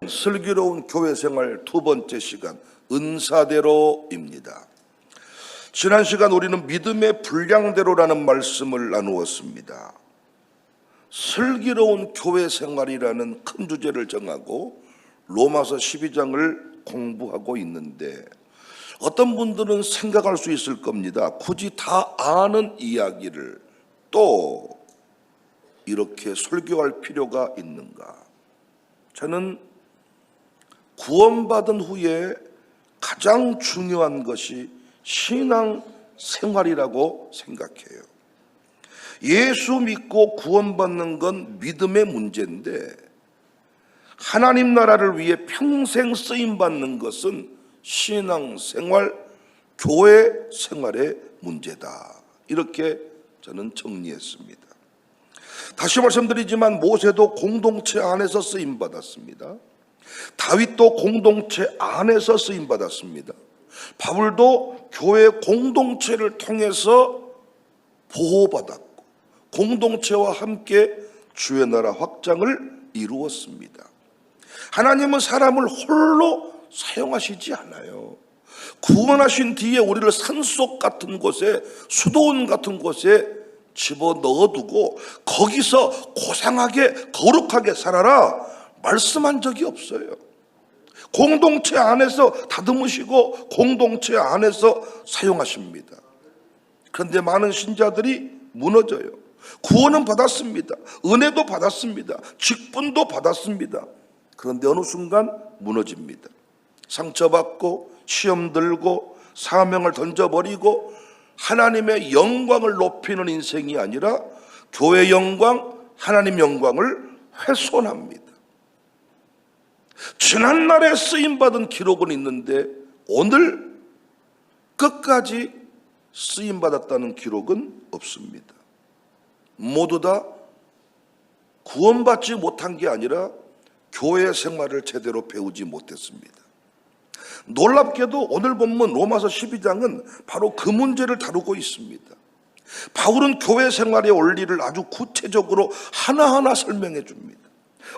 슬기로운 교회 생활 두 번째 시간, 은사대로입니다. 지난 시간 우리는 믿음의 분량대로라는 말씀을 나누었습니다. 슬기로운 교회 생활이라는 큰 주제를 정하고 로마서 12장을 공부하고 있는데, 어떤 분들은 생각할 수 있을 겁니다. 굳이 다 아는 이야기를 또 이렇게 설교할 필요가 있는가? 저는 구원받은 후에 가장 중요한 것이 신앙 생활이라고 생각해요. 예수 믿고 구원받는 건 믿음의 문제인데, 하나님 나라를 위해 평생 쓰임받는 것은 신앙 생활, 교회 생활의 문제다. 이렇게 저는 정리했습니다. 다시 말씀드리지만 모세도 공동체 안에서 쓰임받았습니다. 다윗도 공동체 안에서 쓰임받았습니다. 바울도 교회 공동체를 통해서 보호받았고 공동체와 함께 주의 나라 확장을 이루었습니다. 하나님은 사람을 홀로 사용하시지 않아요. 구원하신 뒤에 우리를 산속 같은 곳에, 수도원 같은 곳에 집어넣어두고 거기서 고상하게 거룩하게 살아라 말씀한 적이 없어요. 공동체 안에서 다듬으시고 공동체 안에서 사용하십니다. 그런데 많은 신자들이 무너져요. 구원은 받았습니다. 은혜도 받았습니다. 직분도 받았습니다. 그런데 어느 순간 무너집니다. 상처받고 시험 들고 사명을 던져버리고 하나님의 영광을 높이는 인생이 아니라 교회 영광, 하나님 영광을 훼손합니다. 지난날에 쓰임받은 기록은 있는데 오늘 끝까지 쓰임받았다는 기록은 없습니다. 모두 다 구원받지 못한 게 아니라 교회 생활을 제대로 배우지 못했습니다. 놀랍게도 오늘 본문 로마서 12장은 바로 그 문제를 다루고 있습니다. 바울은 교회 생활의 원리를 아주 구체적으로 하나하나 설명해 줍니다.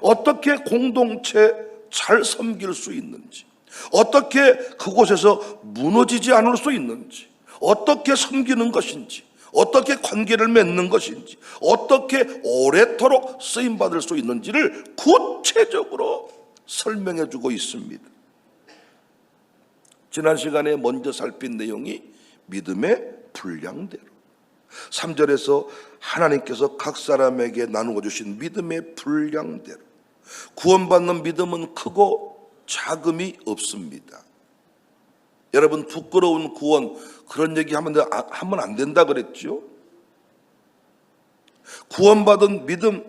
어떻게 공동체 잘 섬길 수 있는지, 어떻게 그곳에서 무너지지 않을 수 있는지, 어떻게 섬기는 것인지, 어떻게 관계를 맺는 것인지, 어떻게 오래도록 쓰임받을 수 있는지를 구체적으로 설명해 주고 있습니다. 지난 시간에 먼저 살핀 내용이 믿음의 분량대로, 3절에서 하나님께서 각 사람에게 나누어 주신 믿음의 분량대로, 구원받는 믿음은 크고 작음이 없습니다. 여러분, 부끄러운 구원 그런 얘기 하면 안 된다 그랬죠? 구원받은 믿음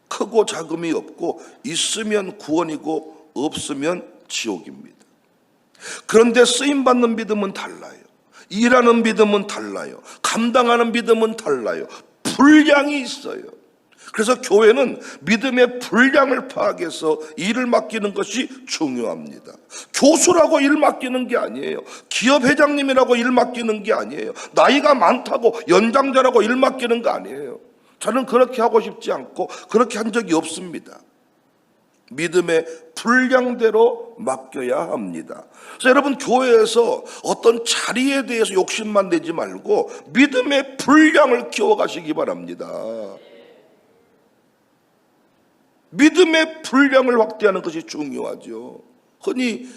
크고 작음이 없고, 있으면 구원이고 없으면 지옥입니다. 그런데 쓰임받는 믿음은 달라요. 일하는 믿음은 달라요. 감당하는 믿음은 달라요. 분량이 있어요. 그래서 교회는 믿음의 분량을 파악해서 일을 맡기는 것이 중요합니다. 교수라고 일 맡기는 게 아니에요. 기업 회장님이라고 일 맡기는 게 아니에요. 나이가 많다고 연장자라고 일 맡기는 거 아니에요. 저는 그렇게 하고 싶지 않고 그렇게 한 적이 없습니다. 믿음의 분량대로 맡겨야 합니다. 그래서 여러분, 교회에서 어떤 자리에 대해서 욕심만 내지 말고 믿음의 분량을 키워가시기 바랍니다. 믿음의 분량을 확대하는 것이 중요하죠. 흔히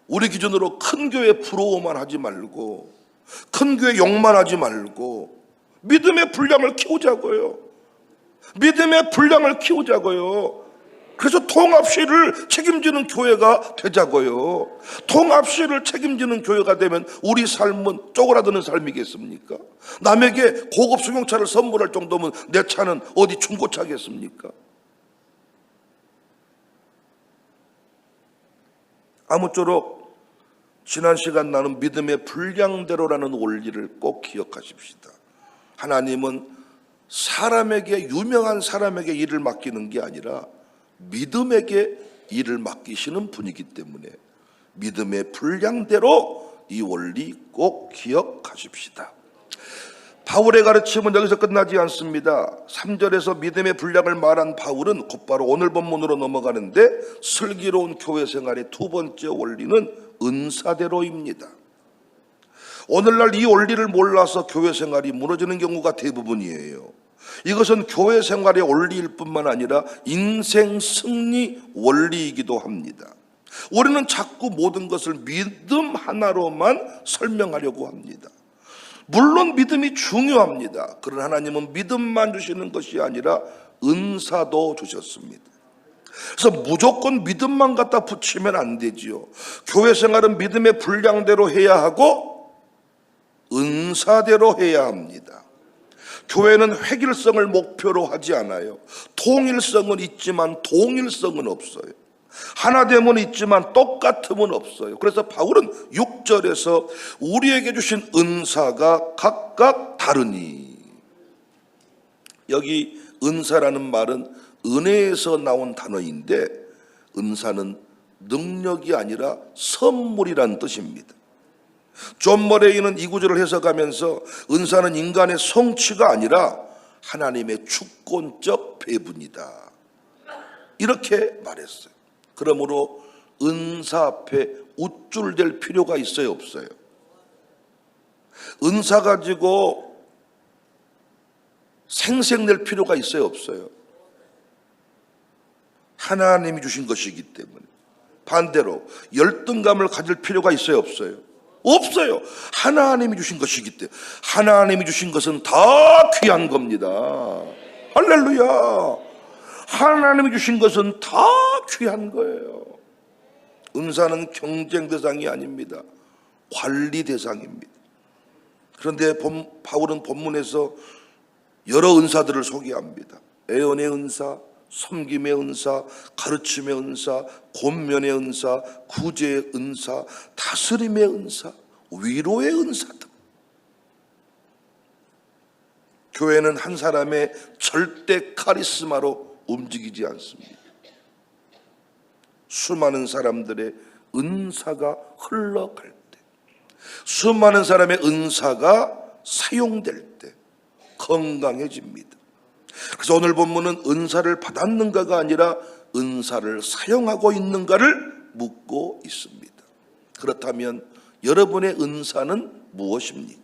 우리 기준으로 큰 교회 부러워만 하지 말고, 큰 교회 욕만 하지 말고 믿음의 분량을 키우자고요. 믿음의 분량을 키우자고요. 그래서 통합시를 책임지는 교회가 되자고요. 통합시를 책임지는 교회가 되면 우리 삶은 쪼그라드는 삶이겠습니까? 남에게 고급 승용차를 선물할 정도면 내 차는 어디 중고차겠습니까? 아무쪼록 지난 시간 나눈 믿음의 분량대로라는 원리를 꼭 기억하십시다. 하나님은 사람에게, 유명한 사람에게 일을 맡기는 게 아니라 믿음에게 일을 맡기시는 분이기 때문에 믿음의 분량대로 이 원리 꼭 기억하십시다. 바울의 가르침은 여기서 끝나지 않습니다. 3절에서 믿음의 분량을 말한 바울은 곧바로 오늘 본문으로 넘어가는데, 슬기로운 교회 생활의 두 번째 원리는 은사대로입니다. 오늘날 이 원리를 몰라서 교회 생활이 무너지는 경우가 대부분이에요. 이것은 교회 생활의 원리일 뿐만 아니라 인생 승리 원리이기도 합니다. 우리는 자꾸 모든 것을 믿음 하나로만 설명하려고 합니다. 물론 믿음이 중요합니다. 그러나 하나님은 믿음만 주시는 것이 아니라 은사도 주셨습니다. 그래서 무조건 믿음만 갖다 붙이면 안 되지요. 교회 생활은 믿음의 분량대로 해야 하고 은사대로 해야 합니다. 교회는 획일성을 목표로 하지 않아요. 통일성은 있지만 동일성은 없어요. 하나됨은 있지만 똑같음은 없어요. 그래서 바울은 6절에서 우리에게 주신 은사가 각각 다르니, 여기 은사라는 말은 은혜에서 나온 단어인데, 은사는 능력이 아니라 선물이란 뜻입니다. 존 머레이는 이 구절을 해석하면서 은사는 인간의 성취가 아니라 하나님의 주권적 배분이다, 이렇게 말했어요. 그러므로 은사 앞에 우쭐댈 필요가 있어요, 없어요? 은사 가지고 생색낼 필요가 있어요, 없어요? 하나님이 주신 것이기 때문에. 반대로 열등감을 가질 필요가 있어요, 없어요? 없어요. 하나님이 주신 것이기 때문에. 하나님이 주신 것은 다 귀한 겁니다. 할렐루야. 하나님이 주신 것은 다 귀한 거예요. 은사는 경쟁 대상이 아닙니다. 관리 대상입니다. 그런데 바울은 본문에서 여러 은사들을 소개합니다. 애언의 은사, 섬김의 은사, 가르침의 은사, 권면의 은사, 구제의 은사, 다스림의 은사, 위로의 은사 등. 교회는 한 사람의 절대 카리스마로 움직이지 않습니다. 수많은 사람들의 은사가 흘러갈 때, 수많은 사람의 은사가 사용될 때 건강해집니다. 그래서 오늘 본문은 은사를 받았는가가 아니라 은사를 사용하고 있는가를 묻고 있습니다. 그렇다면 여러분의 은사는 무엇입니까?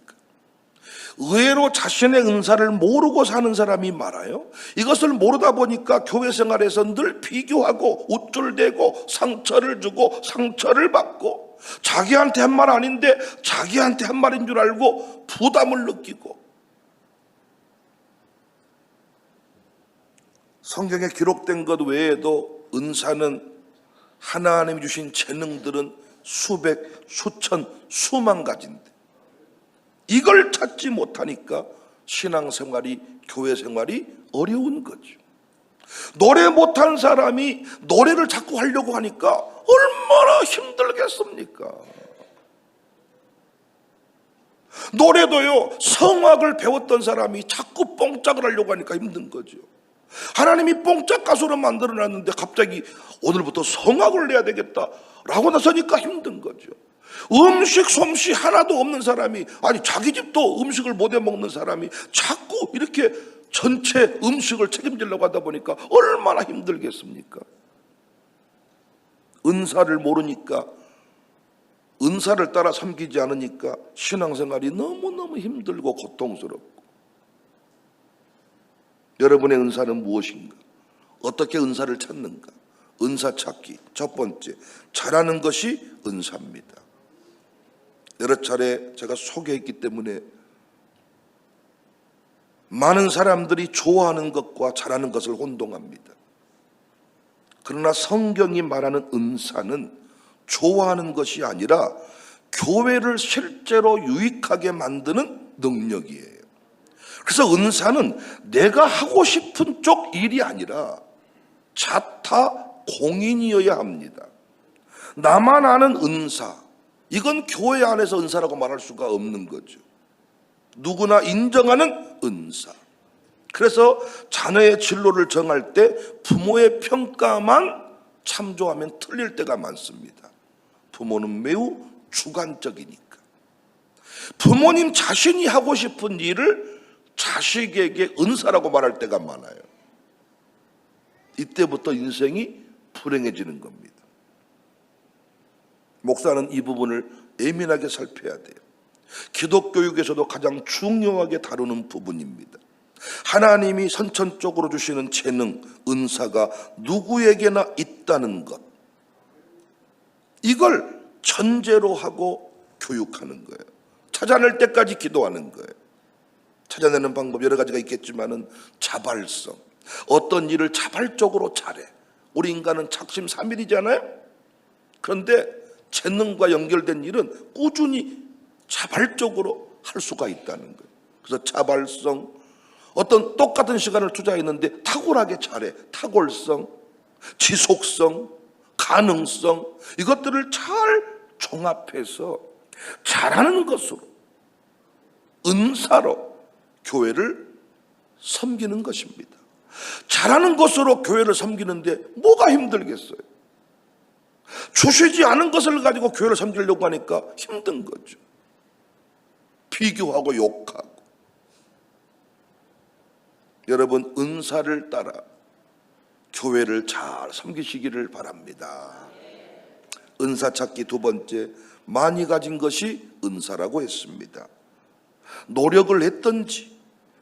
의외로 자신의 은사를 모르고 사는 사람이 많아요. 이것을 모르다 보니까 교회 생활에서 늘 비교하고 우쭐대고 상처를 주고 상처를 받고, 자기한테 한 말 아닌데 자기한테 한 말인 줄 알고 부담을 느끼고. 성경에 기록된 것 외에도 은사는, 하나님이 주신 재능들은 수백, 수천, 수만 가지인데 이걸 찾지 못하니까 신앙생활이, 교회 생활이 어려운 거죠. 노래 못한 사람이 노래를 자꾸 하려고 하니까 얼마나 힘들겠습니까? 노래도요, 성악을 배웠던 사람이 자꾸 뽕짝을 하려고 하니까 힘든 거죠. 하나님이 뽕짝 가수로 만들어놨는데 갑자기 오늘부터 성악을 내야 되겠다라고 나서니까 힘든 거죠. 음식 솜씨 하나도 없는 사람이, 아니 자기 집도 음식을 못 해 먹는 사람이 자꾸 이렇게 전체 음식을 책임지려고 하다 보니까 얼마나 힘들겠습니까? 은사를 모르니까, 은사를 따라 섬기지 않으니까 신앙생활이 너무너무 힘들고 고통스럽고. 여러분의 은사는 무엇인가? 어떻게 은사를 찾는가? 은사 찾기, 첫 번째, 잘하는 것이 은사입니다. 여러 차례 제가 소개했기 때문에 많은 사람들이 좋아하는 것과 잘하는 것을 혼동합니다. 그러나 성경이 말하는 은사는 좋아하는 것이 아니라 교회를 실제로 유익하게 만드는 능력이에요. 그래서 은사는 내가 하고 싶은 쪽 일이 아니라 자타 공인이어야 합니다. 나만 아는 은사, 이건 교회 안에서 은사라고 말할 수가 없는 거죠. 누구나 인정하는 은사. 그래서 자녀의 진로를 정할 때 부모의 평가만 참조하면 틀릴 때가 많습니다. 부모는 매우 주관적이니까. 부모님 자신이 하고 싶은 일을 자식에게 은사라고 말할 때가 많아요. 이때부터 인생이 불행해지는 겁니다. 목사는 이 부분을 예민하게 살펴야 돼요. 기독교육에서도 가장 중요하게 다루는 부분입니다. 하나님이 선천적으로 주시는 재능, 은사가 누구에게나 있다는 것, 이걸 전제로 하고 교육하는 거예요. 찾아낼 때까지 기도하는 거예요. 찾아내는 방법 여러 가지가 있겠지만은 자발성, 어떤 일을 자발적으로 잘해. 우리 인간은 작심삼일이잖아요. 그런데 재능과 연결된 일은 꾸준히 자발적으로 할 수가 있다는 거예요. 그래서 자발성, 어떤 똑같은 시간을 투자했는데 탁월하게 잘해. 탁월성, 지속성, 가능성, 이것들을 잘 종합해서 잘하는 것으로, 은사로 교회를 섬기는 것입니다. 잘하는 것으로 교회를 섬기는데 뭐가 힘들겠어요? 주시지 않은 것을 가지고 교회를 섬기려고 하니까 힘든 거죠. 비교하고 욕하고. 여러분, 은사를 따라 교회를 잘 섬기시기를 바랍니다. 은사 찾기 두 번째, 많이 가진 것이 은사라고 했습니다. 노력을 했든지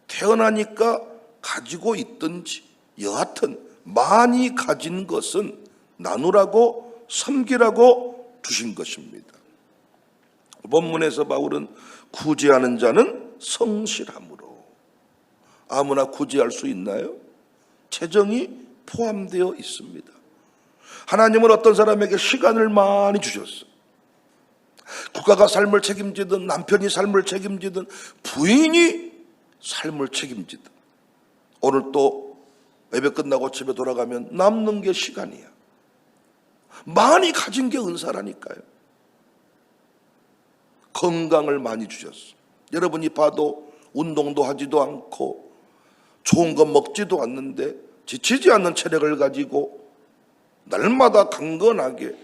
태어나니까 가지고 있든지 여하튼 많이 가진 것은 나누라고 섬기라고 주신 것입니다. 본문에서 바울은 구제하는 자는 성실함으로, 아무나 구제할 수 있나요? 재정이 포함되어 있습니다. 하나님은 어떤 사람에게 시간을 많이 주셨어요. 국가가 삶을 책임지든 남편이 삶을 책임지든 부인이 삶을 책임지든, 오늘 또 예배 끝나고 집에 돌아가면 남는 게 시간이야. 많이 가진 게 은사라니까요. 건강을 많이 주셨어. 여러분이 봐도 운동도 하지도 않고 좋은 거 먹지도 않는데 지치지 않는 체력을 가지고 날마다 강건하게,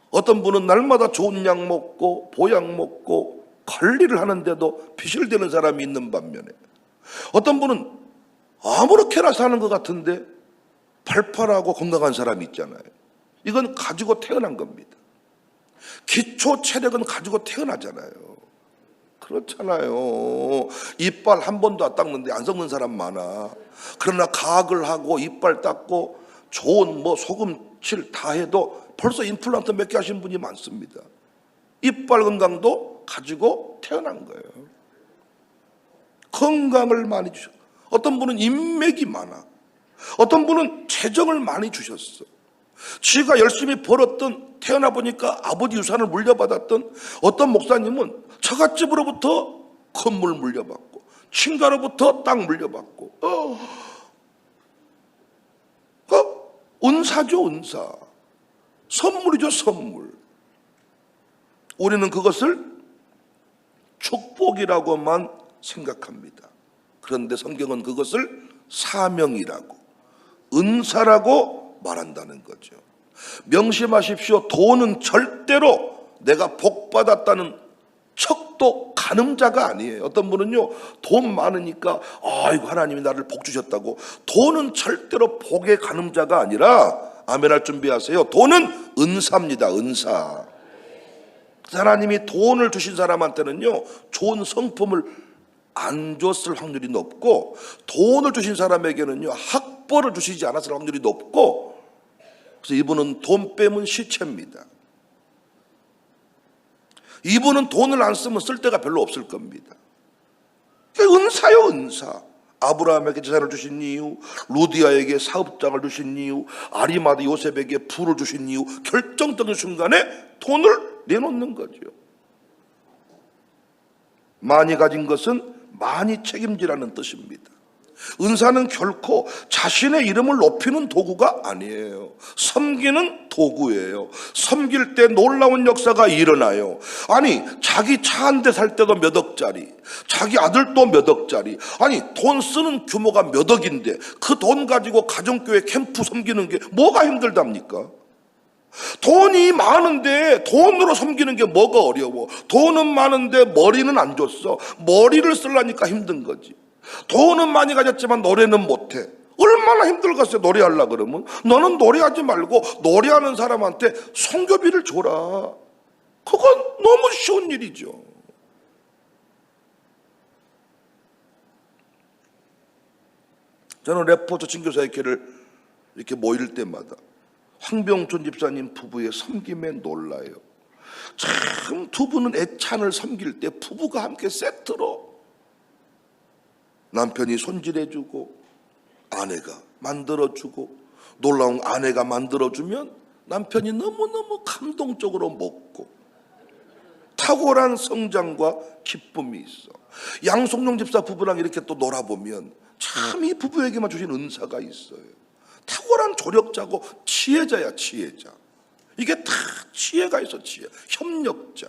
어떤 분은 날마다 좋은 약 먹고 보약 먹고 관리를 하는데도 비실대는 사람이 있는 반면에, 어떤 분은 아무렇게나 사는 것 같은데 팔팔하고 건강한 사람이 있잖아요. 이건 가지고 태어난 겁니다. 기초 체력은 가지고 태어나잖아요. 그렇잖아요. 이빨 한 번도 안 닦는데 안 썩는 사람 많아. 그러나 가학을 하고 이빨 닦고 좋은 소금칠 다 해도 벌써 임플란트 몇 개 하신 분이 많습니다. 이빨 건강도 가지고 태어난 거예요. 건강을 많이 주셨어. 어떤 분은 인맥이 많아. 어떤 분은 재정을 많이 주셨어. 지가 열심히 벌었던, 태어나 보니까 아버지 유산을 물려받았던, 어떤 목사님은 처갓집으로부터 건물 물려받고 친가로부터 땅 물려받고, 은사죠, 은사. 선물이죠, 선물. 우리는 그것을 축복이라고만 생각합니다. 그런데 성경은 그것을 사명이라고, 은사라고 말한다는 거죠. 명심하십시오. 돈은 절대로 내가 복 받았다는 척도 가늠자가 아니에요. 어떤 분은요, 돈 많으니까 아이고 하나님이 나를 복 주셨다고. 돈은 절대로 복의 가늠자가 아니라, 아멘할 준비하세요. 돈은 은사입니다. 은사. 하나님이 돈을 주신 사람한테는요, 좋은 성품을 안 줬을 확률이 높고, 돈을 주신 사람에게는요, 학벌을 주시지 않았을 확률이 높고, 그래서 이분은 돈 빼면 시체입니다. 이분은 돈을 안 쓰면 쓸 데가 별로 없을 겁니다. 은사요, 은사. 아브라함에게 재산을 주신 이유, 루디아에게 사업장을 주신 이유, 아리마다 요셉에게 부를 주신 이유, 결정적인 순간에 돈을 내놓는 거죠. 많이 가진 것은 많이 책임지라는 뜻입니다. 은사는 결코 자신의 이름을 높이는 도구가 아니에요. 섬기는 도구예요. 섬길 때 놀라운 역사가 일어나요. 아니, 자기 차 한 대 살 때도 몇 억짜리, 자기 아들도 몇 억짜리, 아니 돈 쓰는 규모가 몇 억인데 그 돈 가지고 가정교회 캠프 섬기는 게 뭐가 힘들답니까? 돈이 많은데 돈으로 섬기는 게 뭐가 어려워? 돈은 많은데 머리는 안 줬어. 머리를 쓰려니까 힘든 거지. 돈은 많이 가졌지만 노래는 못해. 얼마나 힘들겠어요. 노래하려고 그러면. 너는 노래하지 말고 노래하는 사람한테 성교비를 줘라. 그건 너무 쉬운 일이죠. 저는 레포트 친교사의 교회를 이렇게 모일 때마다 황병촌 집사님 부부의 섬김에 놀라요. 참 두 분은 애찬을 섬길 때 부부가 함께 세트로 남편이 손질해주고 아내가 만들어주고, 놀라운 아내가 만들어주면 남편이 너무너무 감동적으로 먹고 탁월한 성장과 기쁨이 있어. 양송룡 집사 부부랑 이렇게 또 놀아보면 참 이 부부에게만 주신 은사가 있어요. 탁월한 조력자고 지혜자야, 지혜자. 이게 다 지혜가 있어, 지혜. 협력자.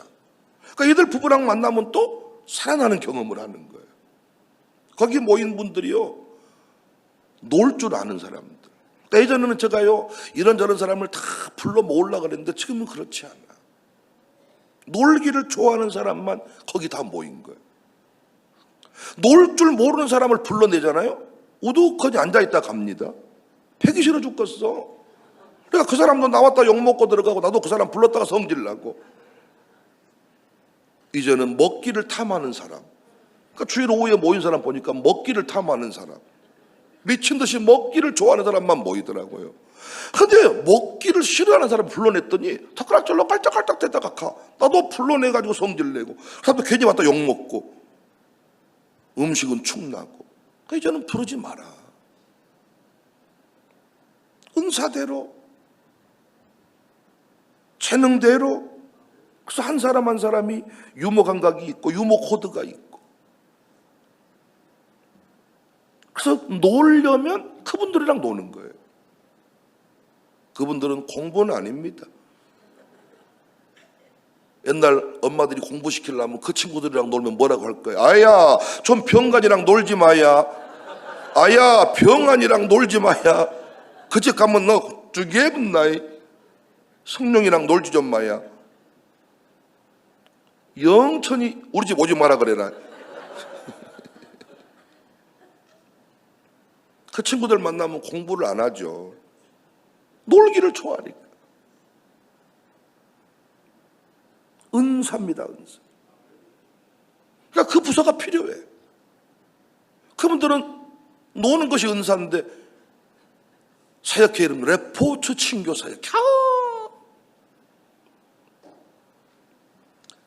그러니까 이들 부부랑 만나면 또 살아나는 경험을 하는 거예요. 거기 모인 분들이요, 놀 줄 아는 사람들. 그러니까 예전에는 제가요, 이런저런 사람을 다 불러 모으려고 그랬는데 지금은 그렇지 않아. 놀기를 좋아하는 사람만 거기 다 모인 거예요. 놀 줄 모르는 사람을 불러내잖아요. 우두커니 앉아있다 갑니다. 패기 싫어 죽겠어. 그러니까 그 사람도 나왔다 욕먹고 들어가고 나도 그 사람 불렀다가 성질나고. 이제는 먹기를 탐하는 사람. 그러니까 주일 오후에 모인 사람 보니까 먹기를 탐하는 사람, 미친 듯이 먹기를 좋아하는 사람만 모이더라고요. 근데 먹기를 싫어하는 사람 불러냈더니 젓가락질로 깔짝깔짝 대다가 가. 나도 불러내가지고 성질내고, 사람도 괜히 왔다 욕먹고, 음식은 축나고. 그러니까 이제는 부르지 마라. 은사대로, 재능대로. 그래서 한 사람 한 사람이 유머 감각이 있고 유머 코드가 있고. 그래서 놀려면 그분들이랑 노는 거예요. 그분들은 공부는 아닙니다. 옛날 엄마들이 공부시키려면 그 친구들이랑 놀면 뭐라고 할 거예요? 아야, 좀 병간이랑 놀지 마야. 아야, 병안이랑 놀지 마야. 그 집 가면 너 죽여본나이. 성룡이랑 놀지 좀 마야. 영천히 우리 집 오지 마라 그래라. 그 친구들 만나면 공부를 안 하죠. 놀기를 좋아하니까. 은사입니다, 은사. 그러니까 그 부서가 필요해. 그분들은 노는 것이 은사인데 사역회 이름 레포츠 친교 사역.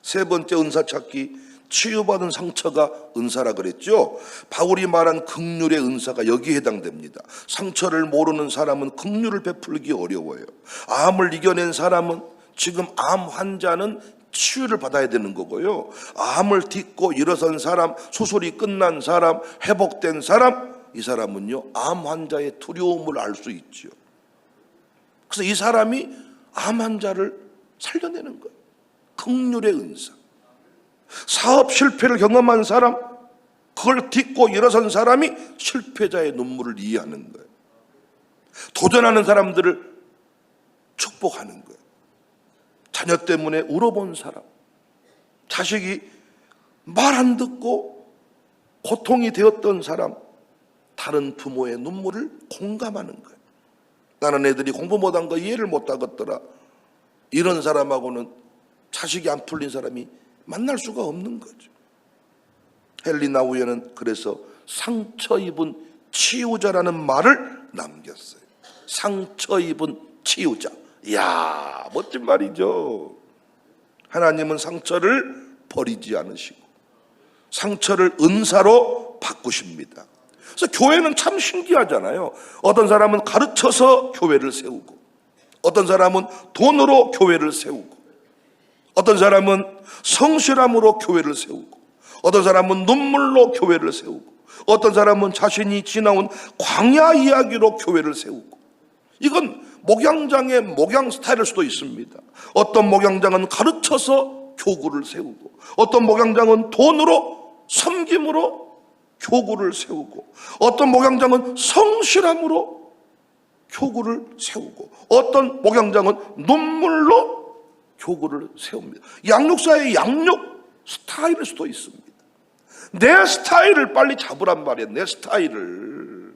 세 번째 은사 찾기, 치유받은 상처가 은사라 그랬죠. 바울이 말한 긍휼의 은사가 여기에 해당됩니다. 상처를 모르는 사람은 긍휼을 베풀기 어려워요. 암을 이겨낸 사람은, 지금 암 환자는 치유를 받아야 되는 거고요. 암을 딛고 일어선 사람, 수술이 끝난 사람, 회복된 사람, 이 사람은요, 암 환자의 두려움을 알 수 있죠. 그래서 이 사람이 암 환자를 살려내는 거예요. 긍휼의 은사. 사업 실패를 경험한 사람, 그걸 딛고 일어선 사람이 실패자의 눈물을 이해하는 거예요. 도전하는 사람들을 축복하는 거예요. 자녀 때문에 울어본 사람, 자식이 말 안 듣고 고통이 되었던 사람, 다른 부모의 눈물을 공감하는 거예요. 나는 애들이 공부 못한 거 이해를 못하겠더라. 이런 사람하고는 자식이 안 풀린 사람이 만날 수가 없는 거죠. 헨리 나우에는 그래서 상처 입은 치유자라는 말을 남겼어요. 상처 입은 치유자. 이야, 멋진 말이죠. 하나님은 상처를 버리지 않으시고 상처를 은사로 바꾸십니다. 그래서 교회는 참 신기하잖아요. 어떤 사람은 가르쳐서 교회를 세우고, 어떤 사람은 돈으로 교회를 세우고, 어떤 사람은 성실함으로 교회를 세우고, 어떤 사람은 눈물로 교회를 세우고, 어떤 사람은 자신이 지나온 광야 이야기로 교회를 세우고. 이건 목양장의 목양 스타일일 수도 있습니다. 어떤 목양장은 가르쳐서 교구를 세우고, 어떤 목양장은 돈으로 섬김으로 교구를 세우고, 어떤 목양장은 성실함으로 교구를 세우고, 어떤 목양장은 눈물로 교구를 세웁니다. 양육사의 양육 스타일일 수도 있습니다. 내 스타일을 빨리 잡으란 말이야. 내 스타일을.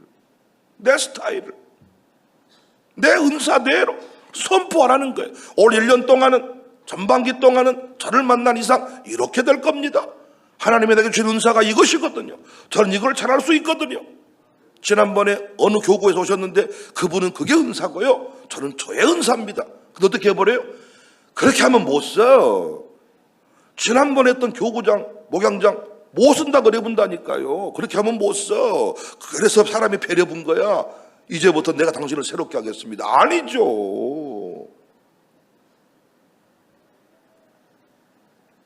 내 은사대로 선포하라는 거예요. 올 1년 동안은, 전반기 동안은 저를 만난 이상 이렇게 될 겁니다. 하나님이 내게 주신 은사가 이것이거든요. 저는 이걸 잘할 수 있거든요. 지난번에 어느 교구에서 오셨는데 그분은 그게 은사고요, 저는 저의 은사입니다. 근데 어떻게 해버려요? 그렇게 하면 못 써. 지난번에 했던 교구장, 목양장 못 쓴다 그래 본다니까요. 그렇게 하면 못 써. 그래서 사람이 배려 본 거야. 이제부터 내가 당신을 새롭게 하겠습니다. 아니죠.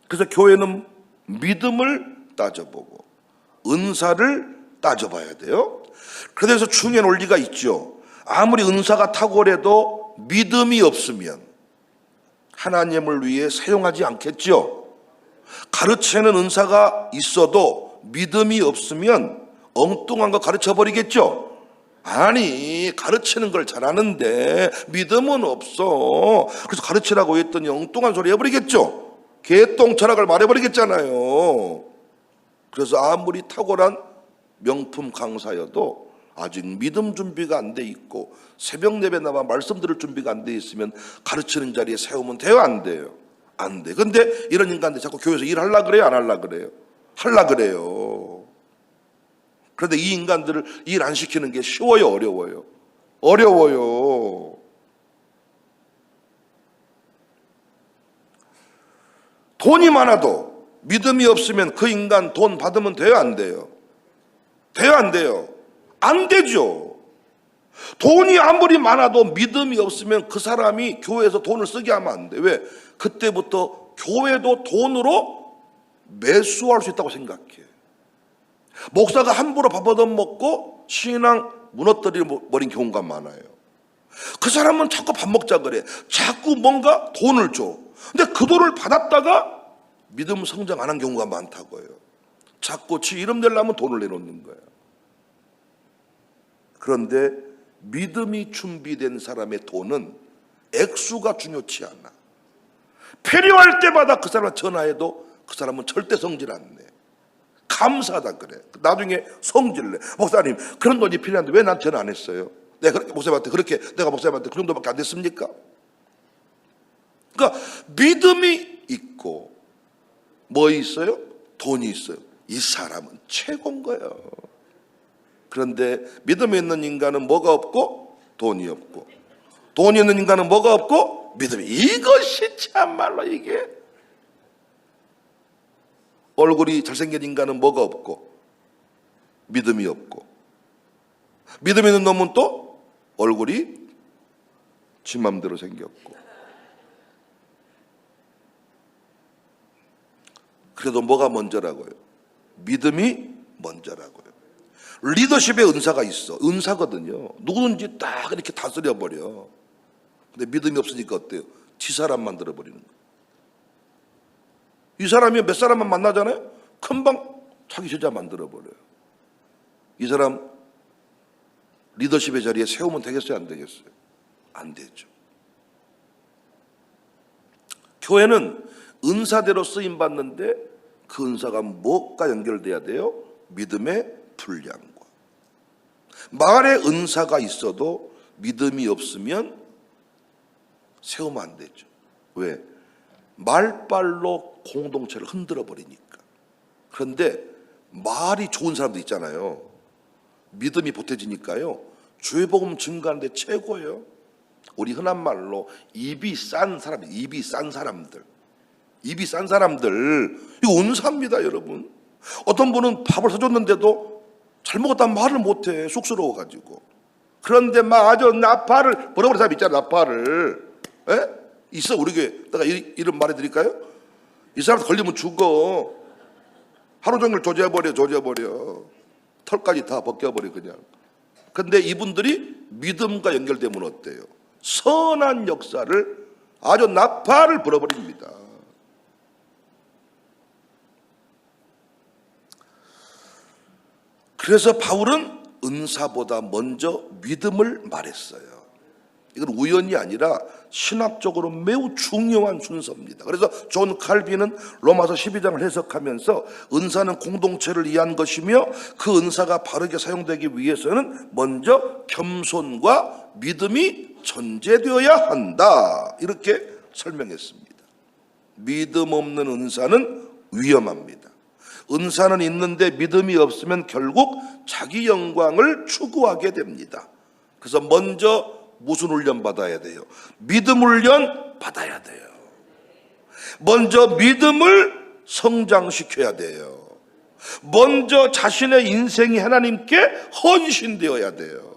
그래서 교회는 믿음을 따져보고 은사를 따져봐야 돼요. 그래서 중요한 원리가 있죠. 아무리 은사가 탁월해도 믿음이 없으면 하나님을 위해 사용하지 않겠죠. 가르치는 은사가 있어도 믿음이 없으면 엉뚱한 거 가르쳐 버리겠죠. 아니, 가르치는 걸 잘하는데 믿음은 없어. 그래서 가르치라고 했더니 엉뚱한 소리 해버리겠죠. 개똥 철학을 말해버리겠잖아요. 그래서 아무리 탁월한 명품 강사여도 아직 믿음 준비가 안 돼 있고 새벽 예배 나와 말씀 들을 준비가 안 돼 있으면 가르치는 자리에 세우면 돼요, 안 돼요? 안 돼. 근데 이런 인간들 자꾸 교회에서 일하려고 그래요, 안 하려고 그래요? 하려고 그래요. 그런데 이 인간들을 일 안 시키는 게 쉬워요, 어려워요? 어려워요. 돈이 많아도 믿음이 없으면 그 인간 돈 받으면 돼요, 안 돼요? 돼요, 안 돼요? 안 되죠. 돈이 아무리 많아도 믿음이 없으면 그 사람이 교회에서 돈을 쓰게 하면 안 돼. 왜? 그때부터 교회도 돈으로 매수할 수 있다고 생각해. 목사가 함부로 밥 얻어먹고 신앙 무너뜨려버린 경우가 많아요. 그 사람은 자꾸 밥 먹자 그래. 자꾸 뭔가 돈을 줘. 근데 그 돈을 받았다가 믿음 성장 안 한 경우가 많다고요. 자꾸 지 이름 내려면 돈을 내놓는 거예요. 그런데 믿음이 준비된 사람의 돈은 액수가 중요치 않아. 필요할 때마다 그 사람 전화해도 그 사람은 절대 성질 안 내. 감사하다 그래. 나중에 성질 내. 목사님, 그런 돈이 필요한데 왜 난 전화 안 했어요? 내가 목사님한테 그 정도밖에 안 됐습니까? 그러니까 믿음이 있고 뭐 있어요? 돈이 있어요. 이 사람은 최고인 거예요. 그런데 믿음이 있는 인간은 뭐가 없고 돈이 없고, 돈이 있는 인간은 뭐가 없고 믿음이. 이것이 참말로 이게, 얼굴이 잘생긴 인간은 뭐가 없고 믿음이 없고, 믿음 있는 놈은 또 얼굴이 지 맘대로 생겼고. 그래도 뭐가 먼저라고요? 믿음이 먼저라고요. 리더십의 은사가 있어. 은사거든요. 누구든지 딱 이렇게 다스려버려. 근데 믿음이 없으니까 어때요? 지 사람 만들어버리는 거예요. 이 사람이 몇 사람만 만나잖아요? 금방 자기 제자 만들어버려요. 이 사람 리더십의 자리에 세우면 되겠어요, 안 되겠어요? 안 되죠. 교회는 은사대로 쓰임받는데 그 은사가 뭐가 연결돼야 돼요? 믿음의 분량과. 말에 은사가 있어도 믿음이 없으면 세우면 안 되죠. 왜? 말빨로 공동체를 흔들어 버리니까. 그런데 말이 좋은 사람도 있잖아요. 믿음이 보태지니까요, 죄복음 증가하는데 최고예요. 우리 흔한 말로 입이 싼 사람들, 입이 싼 사람들, 이거 은사입니다, 여러분. 어떤 분은 밥을 사줬는데도 잘 먹었다는 말을 못해, 쑥스러워가지고. 그런데 막 아주 나팔을 버려버린 사람 있잖아, 나팔을. 에? 있어, 우리 교회. 내가 이름 말해드릴까요? 이 사람 걸리면 죽어. 하루 종일 조져버려. 털까지 다 벗겨버려, 그냥. 근데 이분들이 믿음과 연결되면 어때요? 선한 역사를, 아주 나팔을 불어버립니다. 그래서 바울은 은사보다 먼저 믿음을 말했어요. 이건 우연이 아니라 신학적으로 매우 중요한 순서입니다. 그래서 존 칼빈은 로마서 12장을 해석하면서 은사는 공동체를 위한 것이며 그 은사가 바르게 사용되기 위해서는 먼저 겸손과 믿음이 전제되어야 한다, 이렇게 설명했습니다. 믿음 없는 은사는 위험합니다. 은사는 있는데 믿음이 없으면 결국 자기 영광을 추구하게 됩니다. 그래서 먼저 무슨 훈련 받아야 돼요? 믿음 훈련 받아야 돼요. 먼저 믿음을 성장시켜야 돼요. 먼저 자신의 인생이 하나님께 헌신되어야 돼요.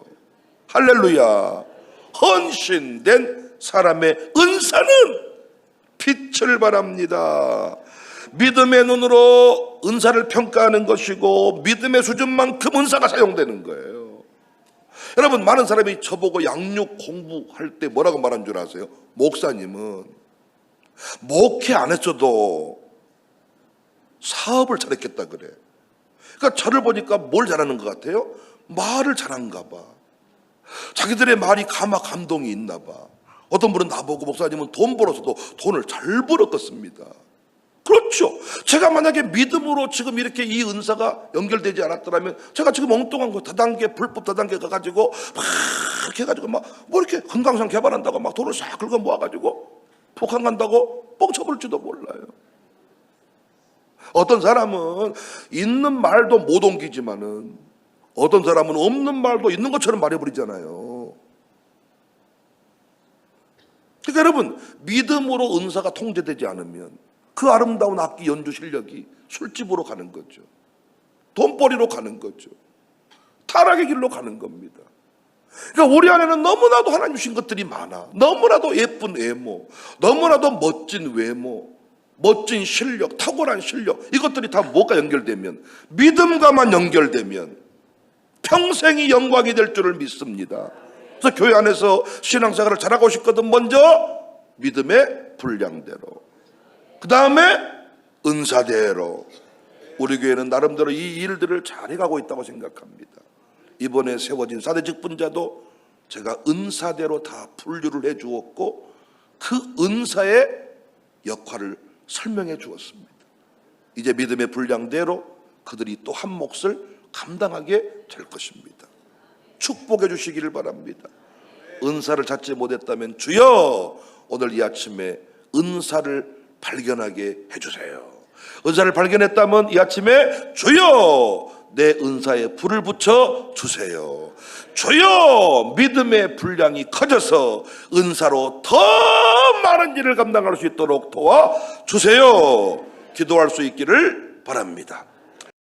할렐루야. 헌신된 사람의 은사는 빛을 발합니다. 믿음의 눈으로 은사를 평가하는 것이고 믿음의 수준만큼 은사가 사용되는 거예요. 여러분, 많은 사람이 저보고 양육 공부할 때 뭐라고 말한 줄 아세요? 목사님은 목회 안 했어도 사업을 잘했겠다 그래. 그러니까 저를 보니까 뭘 잘하는 것 같아요? 말을 잘한가 봐. 자기들의 말이 감동이 있나 봐. 어떤 분은 나보고 목사님은 돈 벌어서도 돈을 잘 벌었겠습니다. 그렇죠. 제가 만약에 믿음으로 지금 이렇게 이 은사가 연결되지 않았더라면 제가 지금 엉뚱한 거 다단계, 불법 다단계 가가지고 막 이렇게 해가지고 막 뭐 이렇게 금강산 개발한다고 막 돈을 싹 긁어 모아가지고 북한 간다고 뻥쳐볼지도 몰라요. 어떤 사람은 있는 말도 못 옮기지만은 어떤 사람은 없는 말도 있는 것처럼 말해버리잖아요. 그러니까 여러분, 믿음으로 은사가 통제되지 않으면 그 아름다운 악기 연주 실력이 술집으로 가는 거죠. 돈벌이로 가는 거죠. 타락의 길로 가는 겁니다. 그러니까 우리 안에는 너무나도 하나님 주신 것들이 많아. 너무나도 예쁜 외모, 너무나도 멋진 외모, 멋진 실력, 탁월한 실력, 이것들이 다 뭐가 연결되면, 믿음과만 연결되면 평생이 영광이 될 줄을 믿습니다. 그래서 교회 안에서 신앙생활을 잘하고 싶거든 먼저 믿음의 분량대로, 그 다음에 은사대로. 우리 교회는 나름대로 이 일들을 잘 해가고 있다고 생각합니다. 이번에 세워진 사대 직분자도 제가 은사대로 다 분류를 해 주었고 그 은사의 역할을 설명해 주었습니다. 이제 믿음의 분량대로 그들이 또 한 몫을 감당하게 될 것입니다. 축복해 주시기를 바랍니다. 은사를 찾지 못했다면 주여 오늘 이 아침에 은사를 발견하게 해주세요. 은사를 발견했다면 이 아침에 주여 내 은사에 불을 붙여 주세요. 주여 믿음의 분량이 커져서 은사로 더 많은 일을 감당할 수 있도록 도와주세요. 기도할 수 있기를 바랍니다.